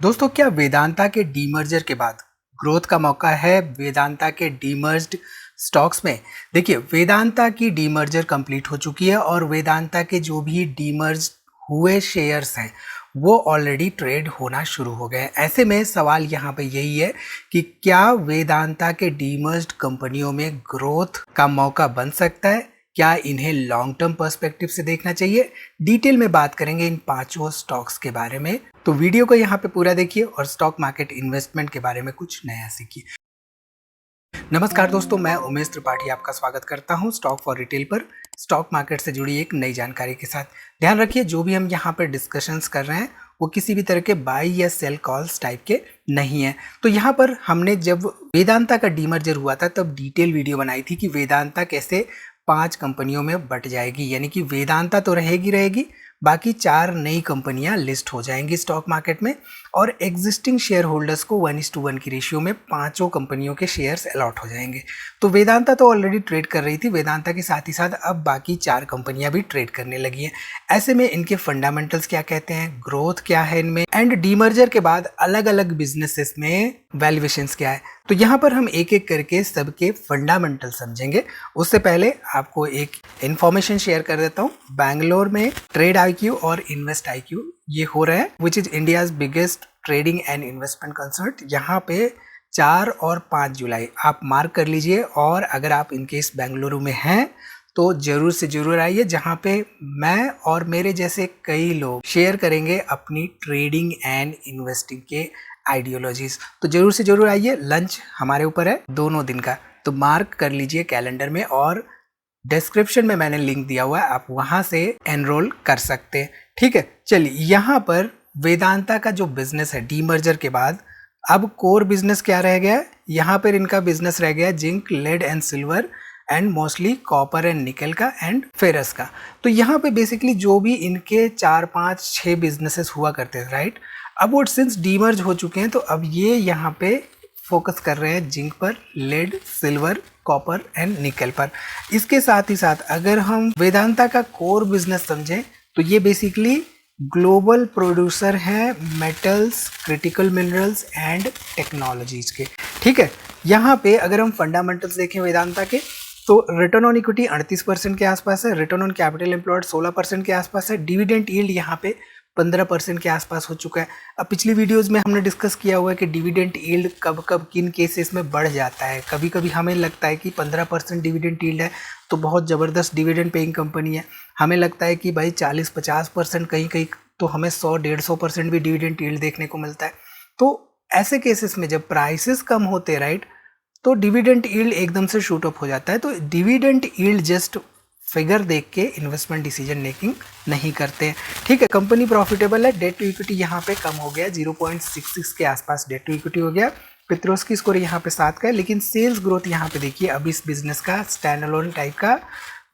दोस्तों, क्या वेदांता के डीमर्जर के बाद ग्रोथ का मौका है वेदांता के डीमर्ज्ड स्टॉक्स में? देखिए, वेदांता की डीमर्जर कंप्लीट हो चुकी है और वेदांता के जो भी डीमर्ज हुए शेयर्स हैं वो ऑलरेडी ट्रेड होना शुरू हो गए हैं। ऐसे में सवाल यहाँ पे यही है कि क्या वेदांता के डीमर्ज्ड कंपनियों में ग्रोथ का मौका बन सकता है? क्या इन्हें लॉन्ग टर्म पर्सपेक्टिव से देखना चाहिए? डिटेल में बात करेंगे इन पांचों स्टॉक्स के बारे में, तो वीडियो को यहाँ पे पूरा देखिए और स्टॉक मार्केट इन्वेस्टमेंट के बारे में कुछ नया सीखिए। नमस्कार दोस्तों, मैं उमेश त्रिपाठी आपका स्वागत करता हूँ स्टॉक फॉर रिटेल पर, स्टॉक मार्केट से जुड़ी एक नई जानकारी के साथ। ध्यान रखिए, जो भी हम यहाँ पर डिस्कशंस कर रहे हैं वो किसी भी तरह के बाई या सेल कॉल्स टाइप के नहीं है। तो यहाँ पर हमने जब वेदांता का डीमर्जर हुआ था तब डिटेल वीडियो बनाई थी कि वेदांता कैसे 5 कंपनियों में बट जाएगी, यानी कि वेदांता तो रहेगी, बाकी 4 नई कंपनियां लिस्ट हो जाएंगी स्टॉक मार्केट में और एग्जिस्टिंग शेयर होल्डर्स को 1:1 की रेशियो में पांचों कंपनियों के शेयर्स अलॉट हो जाएंगे। तो वेदांता तो ऑलरेडी ट्रेड कर रही थी, वेदांता के साथ ही साथ अब बाकी 4 कंपनियां भी ट्रेड करने लगी हैं। ऐसे में इनके फंडामेंटल्स क्या कहते हैं, ग्रोथ क्या है इनमें, एंड डीमर्जर के बाद अलग अलग बिजनेसेस में वैल्यूएशंस क्या है, तो यहाँ पर हम एक एक करके सबके फंडामेंटल समझेंगे। उससे पहले आपको एक इंफॉर्मेशन शेयर कर देता हूँ। बैंगलोर में ट्रेड IQ और इन्वेस्ट IQ ये हो रहा है, which is India's biggest trading and investment concert. यहाँ पे 4 और 5 जुलाई आप मार्क कर लीजिए, और अगर आप इनकेस बेंगलुरु में हैं तो जरूर से जरूर आइए, जहाँ पे मैं और मेरे जैसे कई लोग शेयर करेंगे अपनी ट्रेडिंग एंड इन्वेस्टिंग के आइडियोलॉजीज। तो जरूर से जरूर आइए, लंच हमारे ऊपर है दोनों दिन का, तो मार्क कर लीजिए कैलेंडर में, और डिस्क्रिप्शन में मैंने लिंक दिया हुआ है, आप वहां से एनरोल कर सकते हैं। ठीक है, चलिए यहाँ पर वेदांता का जो बिजनेस है डीमर्जर के बाद, अब कोर बिजनेस क्या रह गया है? यहाँ पर इनका बिजनेस रह गया zinc, lead and silver and mostly copper and nickel का एंड फेरस का। तो यहाँ पे बेसिकली जो भी इनके 4, 5, 6 बिजनेसेस हुआ करते थे, राइट, अब वो सिंस डीमर्ज हो चुके हैं तो अब ये यहाँ पे फोकस कर रहे हैं जिंक पर, लेड, सिल्वर, कॉपर एंड निकल पर। इसके साथ ही साथ अगर हम वेदांता का कोर बिजनेस समझें तो ये बेसिकली ग्लोबल प्रोड्यूसर है metals, critical minerals and technologies के। ठीक है, यहाँ पे अगर हम फंडामेंटल्स देखें वेदांता के, तो रिटर्न ऑन इक्विटी 38% के आसपास है, रिटर्न ऑन कैपिटल एम्प्लॉयड 16% के आसपास है, डिविडेंड यील्ड यहाँ पे 15% के आसपास हो चुका है। अब पिछली वीडियोस में हमने डिस्कस किया हुआ है कि डिविडेंड यील्ड कब कब किन केसेस में बढ़ जाता है। कभी कभी हमें लगता है कि 15% डिविडेंड यील्ड है तो बहुत ज़बरदस्त डिविडेंड पेइंग कंपनी है, हमें लगता है कि भाई 40-50%, कहीं कहीं तो हमें 100-150% भी डिविडेंड यील्ड देखने को मिलता है। तो ऐसे केसेस में जब प्राइसेस कम होते हैं, राइट, तो डिविडेंड यील्ड एकदम से शूट अप हो जाता है। तो डिविडेंड यील्ड जस्ट फिगर देख के इन्वेस्टमेंट डिसीजन मेकिंग नहीं करते हैं। ठीक है, कंपनी प्रॉफिटेबल है, डेट टू इक्विटी यहाँ पे कम हो गया, 0.66 के आसपास डेट टू इक्विटी हो गया, पित्रोस्की स्कोर यहाँ पे 7 का है, लेकिन सेल्स ग्रोथ यहाँ पे देखिए अब इस बिजनेस का स्टैंड अलोन टाइप का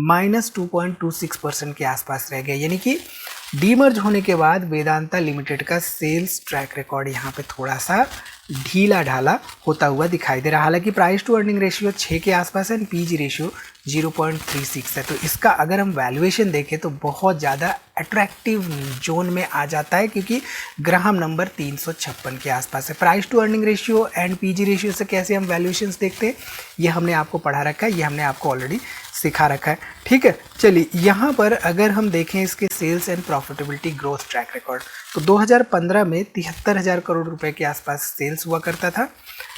-2.26% के आसपास रह गया, यानी कि डीमर्ज होने के बाद वेदांता लिमिटेड का सेल्स ट्रैक रिकॉर्ड यहाँ पे थोड़ा सा ढीला ढाला होता हुआ दिखाई दे रहा है। हालांकि प्राइस टू अर्निंग रेशियो 6 के आसपास है, PG रेशियो 0.36 है। तो इसका अगर हम वैल्यूएशन देखें तो बहुत ज़्यादा अट्रैक्टिव जोन में आ जाता है, क्योंकि ग्राहम नंबर 356 के आसपास है। Price to earning ratio and PG ratio से कैसे हम वैल्यूएशंस देखते हैं ये हमने आपको पढ़ा रखा है, ये हमने आपको ऑलरेडी सिखा रखा है। ठीक है, चलिए यहाँ पर अगर हम देखें इसके sales and profitability growth track record, तो 2015 में 73,000 करोड़ रुपए के आसपास सेल्स हुआ करता था।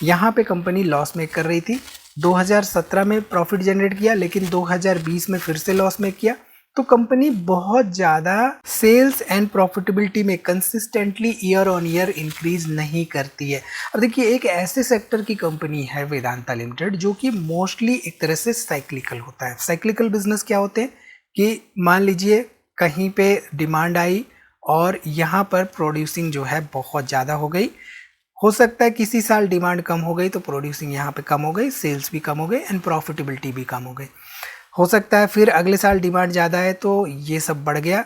यहाँ पे कंपनी लॉस मेक कर रही थी। 2017 में प्रॉफिट जनरेट किया, लेकिन 2020 में फिर से लॉस मेक किया। तो कंपनी बहुत ज़्यादा सेल्स एंड प्रॉफिटेबिलिटी में consistently year on year increase नहीं करती है। अब देखिए, एक ऐसे सेक्टर की कंपनी है वेदांता लिमिटेड जो कि मोस्टली एक तरह से साइक्लिकल होता है। साइक्लिकल बिजनेस क्या होते हैं कि मान लीजिए कहीं पे डिमांड आई और यहाँ पर प्रोड्यूसिंग जो है बहुत ज़्यादा हो गई, हो सकता है किसी साल डिमांड कम हो गई तो प्रोड्यूसिंग यहाँ पे कम हो गई, सेल्स भी कम हो गई एंड प्रॉफिटेबिलिटी भी कम हो गई। हो सकता है फिर अगले साल डिमांड ज़्यादा है तो ये सब बढ़ गया,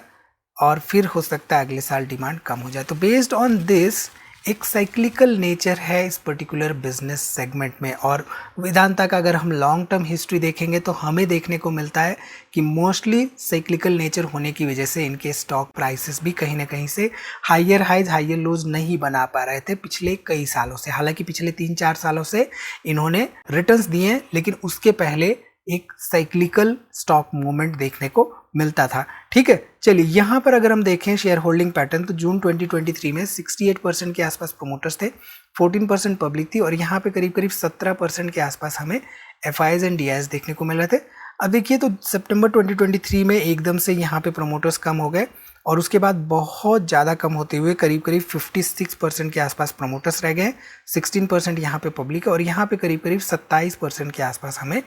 और फिर हो सकता है अगले साल डिमांड कम हो जाए। तो बेस्ड ऑन दिस एक साइक्लिकल नेचर है इस पर्टिकुलर बिजनेस सेगमेंट में, और वेदांता का अगर हम लॉन्ग टर्म हिस्ट्री देखेंगे तो हमें देखने को मिलता है कि मोस्टली साइक्लिकल नेचर होने की वजह से इनके स्टॉक प्राइसेस भी कहीं ना कहीं से हायर हाइज हायर लोज नहीं बना पा रहे थे पिछले कई सालों से। हालांकि पिछले 3-4 सालों से इन्होंने रिटर्न्स दिए हैं, लेकिन उसके पहले एक साइक्लिकल स्टॉक मूवमेंट देखने को मिलता था। ठीक है, चलिए यहाँ पर अगर हम देखें शेयर होल्डिंग पैटर्न, तो जून 2023 में 68% के आसपास प्रोमोटर्स थे, 14% पब्लिक थी, और यहाँ पे करीब करीब 17% के आसपास हमें FIs एंड DIs देखने को मिल रहे थे। अब देखिए तो सितंबर 2023 में एकदम से यहाँ पे प्रोमोटर्स कम हो गए, और उसके बाद बहुत ज़्यादा कम होते हुए करीब करीब 56% के आसपास प्रोमोटर्स रह गए, 16% यहाँ पे पब्लिक है, और यहाँ पे करीब करीब 27% के आसपास हमें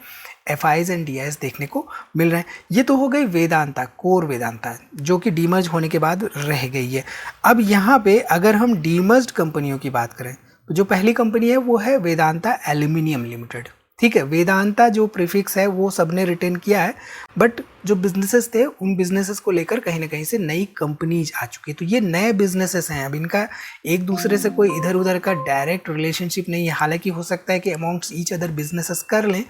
FIs एंड DIs देखने को मिल रहे हैं। ये तो हो गई वेदांता, कोर वेदांता, जो कि डीमर्ज होने के बाद रह गई है। अब यहाँ पे अगर हम डीमर्ज्ड कंपनियों की बात करें तो जो पहली कंपनी है वो है वेदांता एल्यूमिनियम लिमिटेड। ठीक है, वेदांता जो प्रीफिक्स है वो सबने रिटेन किया है, बट जो बिजनेसेस थे उन बिजनेसेस को लेकर कहीं ना कहीं से नई कंपनीज आ चुकी है। तो ये नए बिजनेसेस हैं, अब इनका एक दूसरे से कोई इधर उधर का डायरेक्ट रिलेशनशिप नहीं है। हालांकि हो सकता है कि अमॉन्ग्स ईच अदर बिजनेसेस कर लें,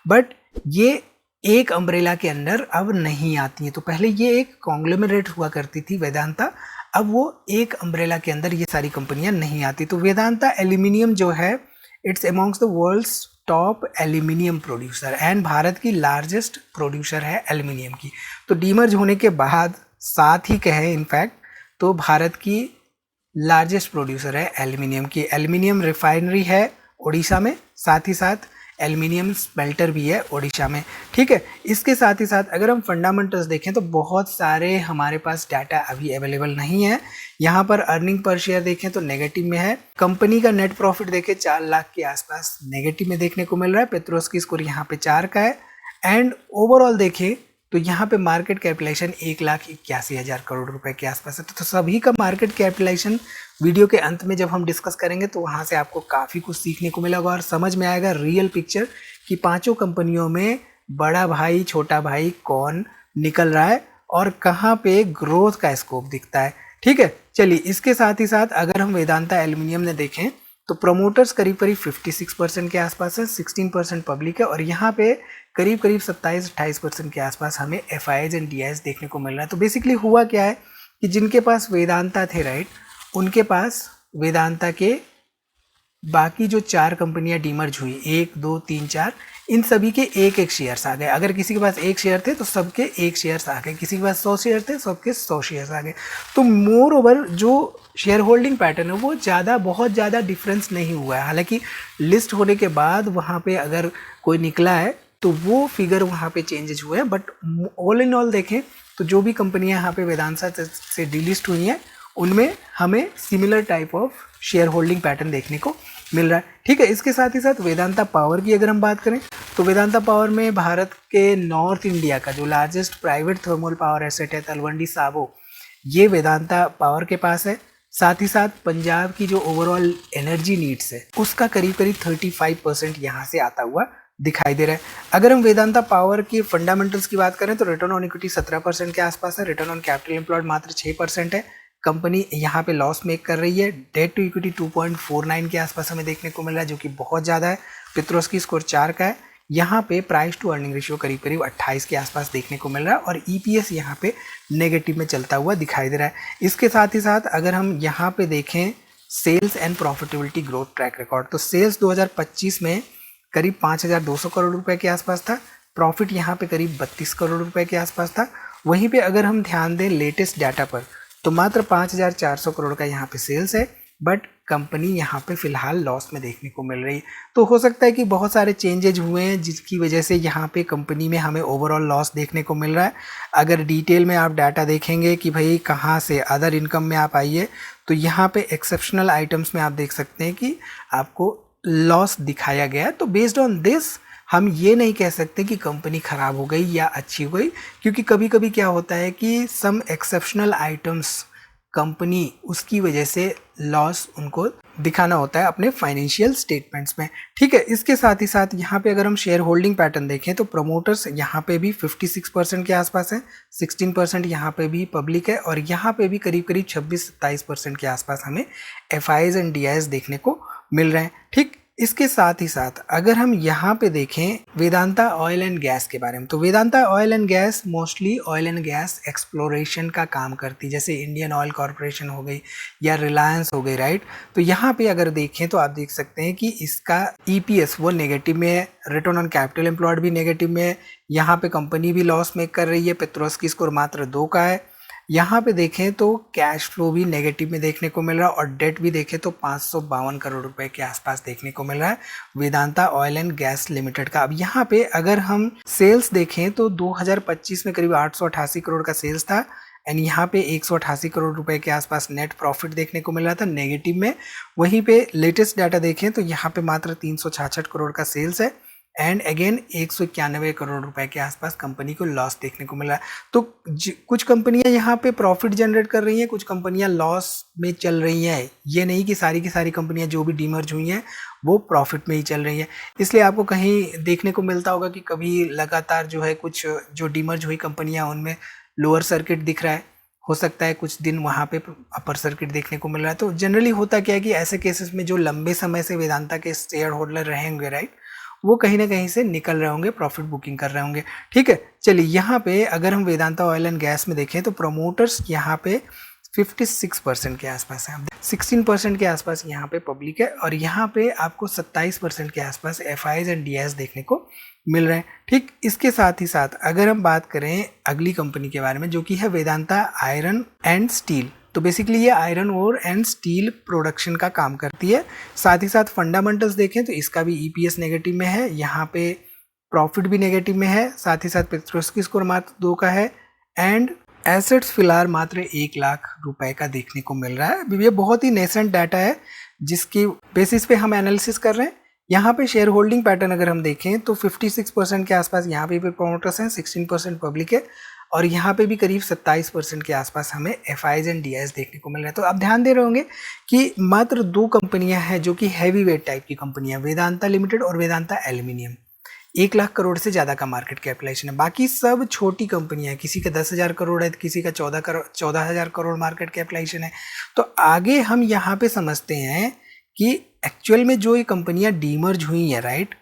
बट ये एक अम्ब्रेला के अंदर अब नहीं आती है। तो पहले ये एक कॉन्ग्लोमरेट हुआ करती थी वेदांता, अब वो एक अम्ब्रेला के अंदर ये सारी कंपनियां नहीं आती। तो वेदांता एल्यूमिनियम जो है, it's amongst the world's top aluminium producer and Bharat की लार्जेस्ट प्रोड्यूसर है एल्यूमिनियम की। तो डीमर्ज होने के बाद, साथ ही कहें इनफैक्ट, तो भारत की लार्जेस्ट प्रोड्यूसर है एल्यूमिनियम की। एल्यूमिनियम रिफाइनरी है उड़ीसा में, साथ ही साथ एल्यूमिनियम स्मेल्टर भी है उड़ीसा में। ठीक है, इसके साथ ही साथ अगर हम फंडामेंटल्स देखें तो बहुत सारे हमारे पास डाटा अभी अवेलेबल नहीं है। यहाँ पर अर्निंग पर शेयर देखें तो नेगेटिव में है। कंपनी का नेट प्रॉफिट देखें 4 लाख के आसपास नेगेटिव में देखने को मिल रहा है। पेट्रोस की स्कोर यहाँ पे 4 का है, एंड ओवरऑल देखें तो यहाँ पे मार्केट कैपिटलाइजेशन 1,81,000 करोड़ रुपए के आसपास है। तो सभी का मार्केट कैपिटलाइजेशन वीडियो के अंत में जब हम डिस्कस करेंगे तो वहाँ से आपको काफ़ी कुछ सीखने को मिलेगा और समझ में आएगा रियल पिक्चर कि पांचों कंपनियों में बड़ा भाई छोटा भाई कौन निकल रहा है और कहाँ पे ग्रोथ का स्कोप दिखता है। ठीक है, चलिए इसके साथ ही साथ अगर हम वेदांता एल्यूमिनियम ने देखें तो प्रोमोटर्स करीब करीब 56% के आसपास है, 16% पब्लिक है, और यहाँ पे करीब करीब 27-28% के आसपास हमें FIs एंड DIs देखने को मिल रहा है। तो बेसिकली हुआ क्या है कि जिनके पास वेदांता थे, राइट, उनके पास वेदांता के बाकी जो 4 कंपनियां डीमर्ज हुई, 1, 2, 3, 4, इन सभी के एक एक शेयर्स आ गए। अगर किसी के पास 1 शेयर थे तो सबके 1 शेयर्स आ गए, किसी के पास 100 शेयर थे सबके 100 शेयर्स आ गए। तो मोर ओवर जो शेयर होल्डिंग पैटर्न है वो बहुत ज़्यादा डिफरेंस नहीं हुआ है। हालांकि लिस्ट होने के बाद वहाँ पे अगर कोई निकला है तो वो फिगर वहाँ पे चेंजेस हुए हैं, बट ऑल इन ऑल देखें तो जो भी कंपनियाँ यहाँ पे वेदांता से डीलिस्ट हुई हैं उनमें हमें similar type of share holding pattern देखने को मिल रहा है। ठीक है, इसके साथ ही साथ वेदांता पावर की अगर हम बात करें तो वेदांता पावर में भारत के नॉर्थ इंडिया का जो largest private thermal power asset है तलवंडी साबो, ये वेदांता पावर के पास है। साथ ही साथ पंजाब की जो ओवरऑल एनर्जी नीड्स है उसका करीब करीब 35% यहाँ से आता हुआ दिखाई दे रहा है। अगर हम वेदांता पावर की फंडामेंटल्स की बात करें तो रिटर्न ऑन इक्विटी 17% के आसपास है, रिटर्न ऑन कैपिटल एम्प्लॉयड मात्र 6% है। कंपनी यहाँ पे लॉस मेक कर रही है। डेट टू इक्विटी 2.49 के आसपास हमें देखने को मिल रहा है, जो कि बहुत ज़्यादा है। पेट्रोस की स्कोर 4 का है। यहाँ पे प्राइस टू अर्निंग रेशियो करीब करीब 28 के आसपास देखने को मिल रहा है, और EPS यहाँ पे नेगेटिव में चलता हुआ दिखाई दे रहा है। इसके साथ ही साथ अगर हम यहाँ पे देखें sales and profitability growth track record, तो सेल्स 2025 में करीब 5,200 करोड़ रुपए के आसपास था। प्रॉफिट यहाँ पे करीब 32 करोड़ रुपए के आसपास था। वहीं पे अगर हम ध्यान दें लेटेस्ट डाटा पर तो मात्र 5,400 करोड़ का यहाँ पे सेल्स है, बट कंपनी यहाँ पे फिलहाल लॉस में देखने को मिल रही है। तो हो सकता है कि बहुत सारे चेंजेज हुए हैं जिसकी वजह से यहाँ पे कंपनी में हमें ओवरऑल लॉस देखने को मिल रहा है। अगर डिटेल में आप डाटा देखेंगे कि भाई कहाँ से अदर इनकम में आप आइए तो यहाँ पे एक्सेप्शनल आइटम्स में आप देख सकते हैं कि आपको लॉस दिखाया गया है। तो बेस्ड ऑन दिस हम ये नहीं कह सकते कि कंपनी ख़राब हो गई या अच्छी हो गई, क्योंकि कभी कभी क्या होता है कि सम एक्सेप्शनल आइटम्स कंपनी उसकी वजह से लॉस उनको दिखाना होता है अपने फाइनेंशियल स्टेटमेंट्स में। ठीक है, इसके साथ ही साथ यहाँ पे अगर हम शेयर होल्डिंग पैटर्न देखें तो प्रमोटर्स यहाँ पे भी 56% के आसपास है, 16% यहाँ पे भी पब्लिक है और यहाँ पे भी करीब करीब 26-27% के आसपास हमें FIs एंड DIs देखने को मिल रहे हैं। ठीक, इसके साथ ही साथ अगर हम यहाँ पे देखें वेदांता ऑयल एंड गैस के बारे में, तो Vedanta oil and gas mostly oil and gas exploration का काम करती है, जैसे इंडियन ऑयल कॉरपोरेशन हो गई या रिलायंस हो गई, राइट। तो यहाँ पे अगर देखें तो आप देख सकते हैं कि इसका EPS वो नेगेटिव में है, रिटर्न ऑन कैपिटल एम्प्लॉयड भी नेगेटिव में है, यहाँ पे कंपनी भी लॉस मेक कर रही है, पेट्रोस्की स्कोर मात्र 2 का है। यहाँ पे देखें तो कैश फ्लो भी नेगेटिव में देखने को मिल रहा है और डेट भी देखें तो 552 करोड़ रुपए के आसपास देखने को मिल रहा है Vedanta oil and gas limited का। अब यहाँ पे अगर हम सेल्स देखें तो 2025 में करीब 888 करोड़ का सेल्स था एंड यहाँ पे 188 करोड़ रुपए के आसपास नेट प्रॉफिट देखने को मिल रहा था नेगेटिव में। वहीं पे लेटेस्ट डाटा देखें तो यहाँ पे मात्र 366 करोड़ का सेल्स है एंड अगेन 191 करोड़ रुपए के आसपास कंपनी को लॉस देखने को मिला है। तो कुछ कंपनियां यहाँ पे प्रॉफिट जनरेट कर रही हैं, कुछ कंपनियां लॉस में चल रही हैं। ये नहीं कि सारी की सारी कंपनियां जो भी डीमर्ज हुई हैं वो प्रॉफिट में ही चल रही हैं। इसलिए आपको कहीं देखने को मिलता होगा कि कभी लगातार जो है कुछ जो डीमर्ज हुई कंपनियां उनमें लोअर सर्किट दिख रहा है, हो सकता है कुछ दिन वहाँ पे अपर सर्किट देखने को मिल रहा है। तो जनरली होता क्या है कि ऐसे केसेस में जो लंबे समय से वेदांता के शेयर होल्डर रहेंगे, राइट, वो कहीं ना कहीं से निकल रहे होंगे, प्रॉफिट बुकिंग कर रहे होंगे। ठीक है, चलिए यहाँ पे अगर हम वेदांता ऑयल एंड गैस में देखें तो प्रमोटर्स यहाँ पे 56% के आसपास है, 16% के आसपास यहाँ पे पब्लिक है और यहाँ पे आपको 27% के आसपास FIs एंड DIs देखने को मिल रहे हैं। ठीक, इसके साथ ही साथ अगर हम बात करें अगली कंपनी के बारे में जो कि है वेदांता आयरन एंड स्टील, तो बेसिकली ये iron ore and steel production का काम करती है। साथ ही साथ फंडामेंटल्स देखें तो इसका भी EPS नेगेटिव में है, यहाँ पे प्रॉफिट भी नेगेटिव में है, साथ ही साथ पेट्रोस्की स्कोर मात्र 2 का है एंड एसेट्स फिलहाल मात्र 1 लाख रुपए का देखने को मिल रहा है। ये बहुत ही नेसेंट डाटा है जिसकी बेसिस पे हम एनालिसिस कर रहे हैं। यहाँ पे शेयर होल्डिंग पैटर्न अगर हम देखें तो 56% के आसपास यहाँ पे प्रमोटर्स हैं, 16% पब्लिक है और यहाँ पे भी करीब 27% के आसपास हमें FIs एंड DIs देखने को मिल रहा है। तो आप ध्यान दे रहे होंगे कि मात्र 2 कंपनियां हैं जो कि हैवी वेट टाइप की कंपनियां, वेदांता लिमिटेड और वेदांता एल्यूमिनियम। 1 लाख करोड़ से ज़्यादा का मार्केट कैपिटलाइजेशन है, बाकी सब छोटी कंपनियां हैं, किसी का 10,000 करोड़ है, किसी का 14,000 करोड़ मार्केट कैपिटलाइजेशन है। तो आगे हम यहाँ पे समझते हैं कि एक्चुअल में जो ये कंपनियां डीमर्ज हुई हैं, राइट,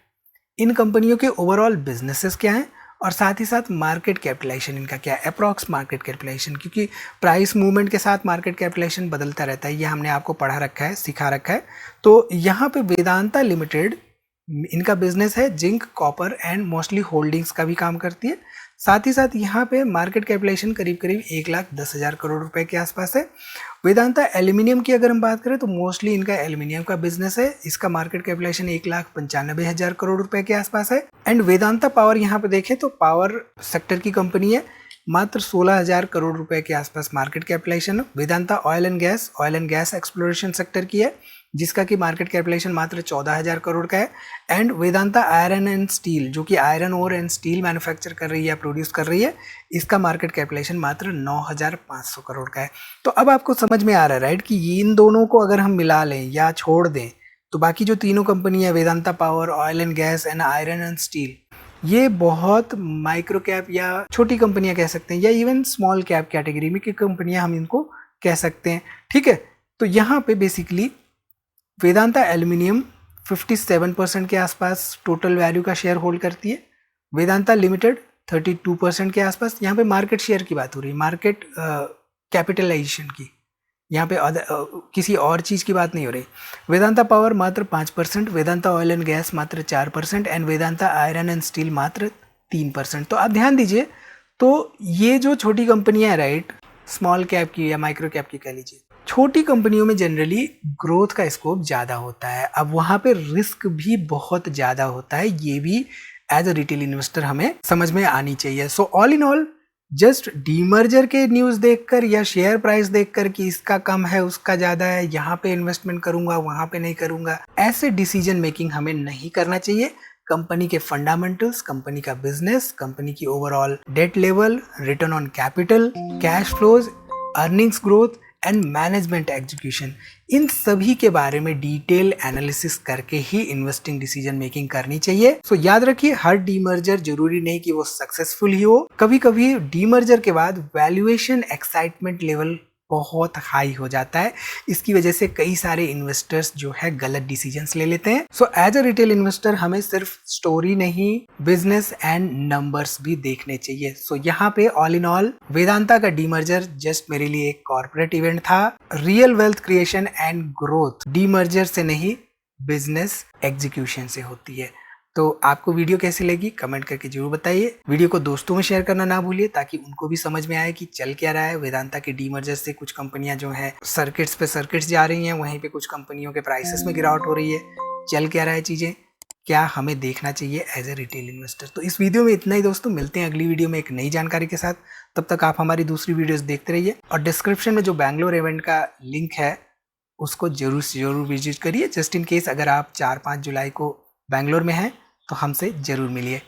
इन कंपनियों के ओवरऑल बिजनेसेस क्या हैं और साथ ही साथ मार्केट कैपिटलाइजेशन इनका क्या है, अप्रॉक्स मार्केट कैपिटलाइजेशन, क्योंकि प्राइस मूवमेंट के साथ मार्केट कैपिटलाइजेशन बदलता रहता है, ये हमने आपको पढ़ा रखा है, सिखा रखा है। तो यहाँ पे वेदांता लिमिटेड इनका बिजनेस है zinc, copper and mostly holdings का भी काम करती है। साथ ही साथ यहाँ पे मार्केट कैपिटलाइजेशन करीब करीब 1,10,000 करोड़ रुपए के आसपास है। वेदांता एल्यूमिनियम की अगर हम बात करें तो मोस्टली इनका एल्यूमिनियम का बिजनेस है, इसका मार्केट कैपिटलाइजेशन 1,95,000 करोड़ रुपए के आसपास है। एंड वेदांता पावर यहाँ पे देखें तो पावर सेक्टर की कंपनी है, मात्र 16,000 करोड़ रुपए के आसपास market capitalization. Vedanta oil and gas exploration sector की है जिसका कि मार्केट कैपिटलाइजेशन मात्र 14,000 करोड़ का है। And Vedanta iron and steel जो कि iron ore and steel manufacture कर रही है, प्रोड्यूस कर रही है, इसका मार्केट कैपिटलाइजेशन मात्र 9,500 करोड़ का है। तो अब आपको समझ में आ रहा है, राइट, कि इन दोनों को अगर हम मिला लें या छोड़ दें तो बाकी जो तीनों कंपनियां Vedanta power, oil and gas and iron and steel, ये बहुत माइक्रो कैप या छोटी कंपनियां कह सकते हैं या इवन स्मॉल कैप कैटेगरी में की कंपनियां हम इनको कह सकते हैं। ठीक है, तो यहाँ पे बेसिकली वेदांता एल्यूमिनियम 57% के आसपास टोटल वैल्यू का शेयर होल्ड करती है, वेदांता लिमिटेड 32% के आसपास। यहाँ पे मार्केट शेयर की बात हो रही है, मार्केट कैपिटलाइजेशन की, यहाँ पे किसी और चीज़ की बात नहीं हो रही। वेदांता पावर मात्र 5%, वेदांता ऑयल एंड गैस मात्र 4% and Vedanta iron and steel मात्र 3%। तो आप ध्यान दीजिए, तो ये जो छोटी कंपनियां हैं, राइट, स्मॉल कैप की या माइक्रो कैप की कह लीजिए, छोटी कंपनियों में जनरली ग्रोथ का स्कोप ज़्यादा होता है। अब वहाँ पे रिस्क भी बहुत ज़्यादा होता है, ये भी एज अ रिटेल इन्वेस्टर हमें समझ में आनी चाहिए। So all in all, just demerger के न्यूज़ देखकर या शेयर प्राइस देखकर कि इसका कम है उसका ज़्यादा है, यहाँ पे इन्वेस्टमेंट करूँगा वहाँ पे नहीं करूँगा, ऐसे डिसीजन मेकिंग हमें नहीं करना चाहिए। कंपनी के फंडामेंटल्स, कंपनी का बिजनेस, कंपनी की overall debt level, return on capital, cash flows, earnings growth and management execution, इन सभी के बारे में डिटेल एनालिसिस करके ही इन्वेस्टिंग डिसीजन मेकिंग करनी चाहिए। सो याद रखिए, हर डीमर्जर जरूरी नहीं कि वो सक्सेसफुल ही हो। कभी कभी डीमर्जर के बाद वैल्यूएशन एक्साइटमेंट लेवल बहुत हाई हो जाता है, इसकी वजह से कई सारे इन्वेस्टर्स जो है गलत डिसीजंस ले लेते हैं। So as a retail investor हमें सिर्फ स्टोरी नहीं, बिजनेस एंड नंबर्स भी देखने चाहिए। सो यहाँ पे ऑल इन ऑल वेदांता का डीमर्जर जस्ट मेरे लिए एक कॉर्पोरेट इवेंट था। Real wealth creation and growth demerger से नहीं, बिजनेस एग्जीक्यूशन से होती है। तो आपको वीडियो कैसी लगी कमेंट करके जरूर बताइए। वीडियो को दोस्तों में शेयर करना ना भूलिए ताकि उनको भी समझ में आए कि चल क्या रहा है। वेदांता के डीमर्जर से कुछ कंपनियां जो है सर्किट्स पे सर्किट्स जा रही हैं, वहीं पे कुछ कंपनियों के प्राइसेस में गिरावट हो रही है। चल क्या रहा है चीजें, क्या हमें देखना चाहिए एज ए रिटेल इन्वेस्टर। तो इस वीडियो में इतना ही दोस्तों, मिलते हैं अगली वीडियो में एक नई जानकारी के साथ। तब तक आप हमारी दूसरी वीडियोस देखते रहिए और डिस्क्रिप्शन में जो बैंगलोर इवेंट का लिंक है उसको जरूर से जरूर विजिट करिए। जस्ट इन केस अगर आप 4-5 जुलाई को बैंगलोर में हैं तो हमसे जरूर मिलिए।